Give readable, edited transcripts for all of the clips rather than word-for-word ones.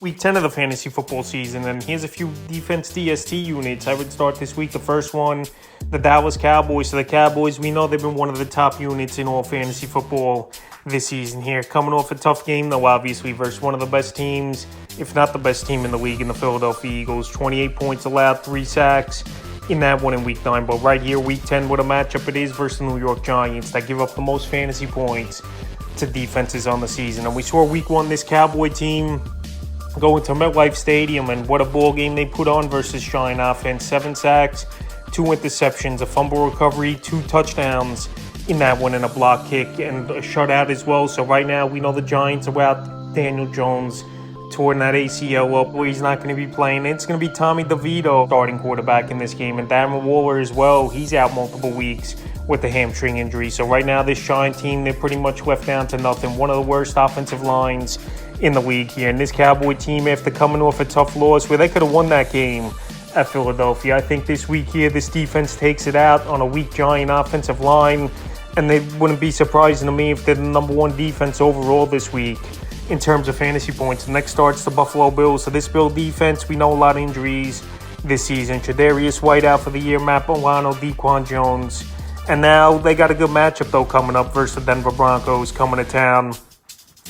Week 10 of the fantasy football season, and here's a few defense DST units. I would start this week. The first one, the Dallas Cowboys. So the Cowboys, we know they've been one of the top units in all fantasy football this season here. Coming off a tough game, though, obviously, versus one of the best teams, if not the best team in the league, in the Philadelphia Eagles. 28 points allowed, 3 sacks in that one in Week 9. But right here, Week 10, what a matchup it is versus the New York Giants that give up the most fantasy points to defenses on the season. And we saw Week 1, this Cowboy team going to MetLife Stadium, and what a ball game they put on versus Giant offense. 7 sacks, 2 interceptions, a fumble recovery, 2 touchdowns in that one, and a block kick, and a shutout as well. So right now, we know the Giants are out. Daniel Jones torn that ACL up where he's not going to be playing. It's going to be Tommy DeVito starting quarterback in this game, and Darren Waller as well. He's out multiple weeks with the hamstring injury. So right now, this Giant team, they're pretty much left down to nothing. One of the worst offensive lines in the league here. And this Cowboy team, after coming off a tough loss where they could have won that game at Philadelphia, I think this week here, this defense takes it out on a weak Giant offensive line, and they wouldn't be surprising to me if they're the number 1 defense overall this week in terms of fantasy points. The next start's the Buffalo Bills. So this Bill defense, we know a lot of injuries this season. Tre'Davious White out for the year, Matt Milano, Dequan Jones. And now they got a good matchup, though, coming up versus the Denver Broncos coming to town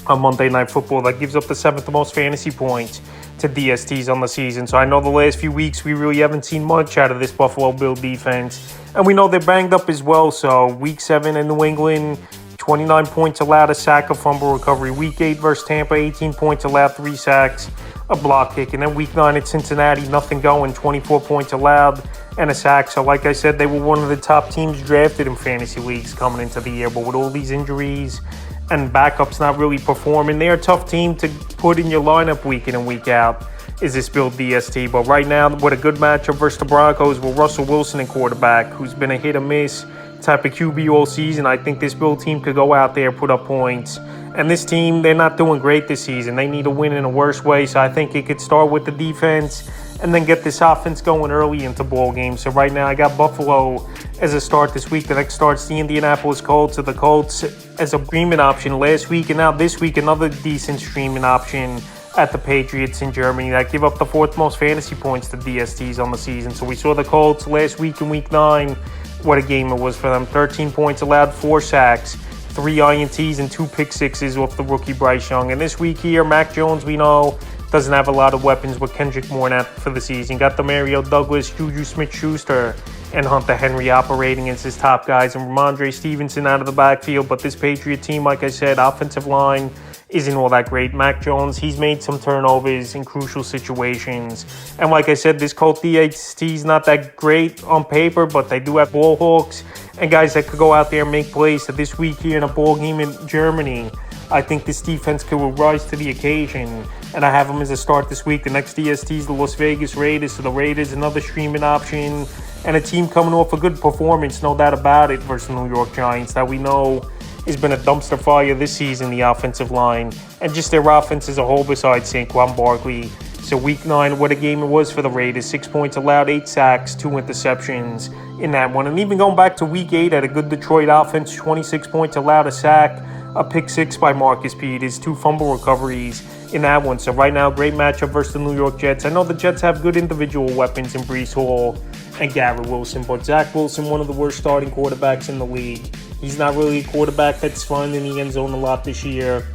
on Monday Night Football. That gives up the 7th most fantasy points to DSTs on the season. So I know the last few weeks we really haven't seen much out of this Buffalo Bill defense. And we know they're banged up as well. So Week 7 in New England, 29 points allowed, a sack, a fumble recovery. Week 8 versus Tampa, 18 points allowed, 3 sacks, a block kick. And then Week 9 at Cincinnati, nothing going, 24 points allowed and a sack. So like I said, they were one of the top teams drafted in fantasy leagues coming into the year. But with all these injuries and backups not really performing, they're a tough team to put in your lineup week in and week out, is this Bill DST. But right now, what a good matchup versus the Broncos with Russell Wilson in quarterback, who's been a hit-or-miss type of QB all season. I think this Bill team could go out there, put up points. And this team, they're not doing great this season. They need a win in a worse way. So I think it could start with the defense and then get this offense going early into ball games. So right now, I got Buffalo as a start this week. The next start's the Indianapolis Colts. So the Colts as a streaming option last week, and now this week another decent streaming option at the Patriots in Germany that give up the 4th most fantasy points to DSTs on the season. So we saw the Colts last week in Week 9. What a game it was for them. 13 points allowed, 4 sacks, 3 INTs, and 2 pick sixes off the rookie Bryce Young. And this week here, Mac Jones, we know, doesn't have a lot of weapons with Kendrick Bourne out for the season. Got the Mario Douglas, Juju Smith-Schuster, and Hunter Henry operating as his top guys, and Ramondre Stevenson out of the backfield. But this Patriot team, like I said, offensive line isn't all that great. Mac Jones, he's made some turnovers in crucial situations. And like I said, this Colt DST is not that great on paper, but they do have ball hawks and guys that could go out there and make plays. So this week here in a ball game in Germany, I think this defense could rise to the occasion, and I have them as a start this week. The next DST is the Las Vegas Raiders. So the Raiders, another streaming option, and a team coming off a good performance, no doubt about it, versus the New York Giants that we know has been a dumpster fire this season, the offensive line, and just their offense as a whole besides Saquon Barkley. So Week 9, what a game it was for the Raiders. 6 points allowed, 8 sacks, 2 interceptions in that one. And even going back to Week 8, at a good Detroit offense, 26 points allowed, a sack, a pick 6 by Marcus Peters, 2 fumble recoveries in that one. So right now, great matchup versus the New York Jets. I know the Jets have good individual weapons in Breece Hall and Garrett Wilson, but Zach Wilson, one of the worst starting quarterbacks in the league. He's not really a quarterback that's finding the end zone a lot this year.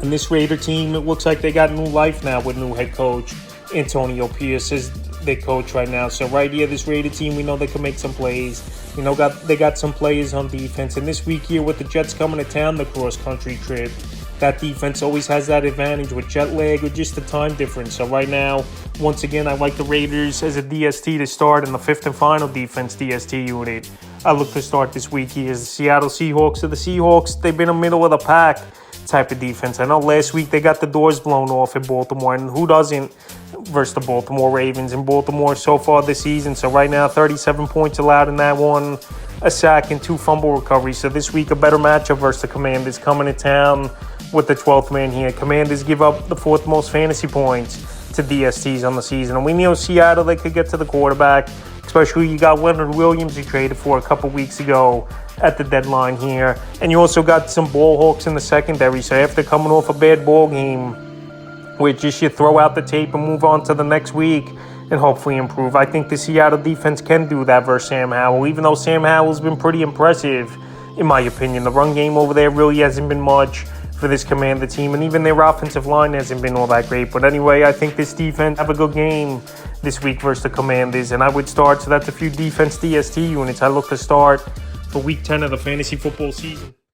And this Raider team, it looks like they got new life now with new head coach Antonio Pierce as their coach right now. So right here, this Raider team, we know they can make some plays. You know, they got some players on defense. And this week here with the Jets coming to town, the cross-country trip, that defense always has that advantage with jet lag or just the time difference. So right now, once again, I like the Raiders as a DST to start in the 5th and final defense DST unit. I look to start this week here as the Seattle Seahawks. So the Seahawks, they've been a middle of the pack type of defense. I know last week they got the doors blown off in Baltimore, and who doesn't versus the Baltimore Ravens in Baltimore so far this season. So right now, 37 points allowed in that one, a sack and 2 fumble recoveries. So this week, a better matchup versus the Commanders coming to town with the 12th man here. Commanders give up the 4th most fantasy points to DSTs on the season. And we know Seattle, they could get to the quarterback, especially you got Leonard Williams you traded for a couple weeks ago at the deadline here. And you also got some ball hawks in the secondary. So after coming off a bad ball game where just you throw out the tape and move on to the next week and hopefully improve. I think the Seattle defense can do that versus Sam Howell, even though Sam Howell's been pretty impressive, in my opinion. The run game over there really hasn't been much for this Commander team, and even their offensive line hasn't been all that great. But anyway, I think this defense have a good game this week versus the Commanders, and I would start, so that's a few defense DST units I look to start for Week 10 of the fantasy football season.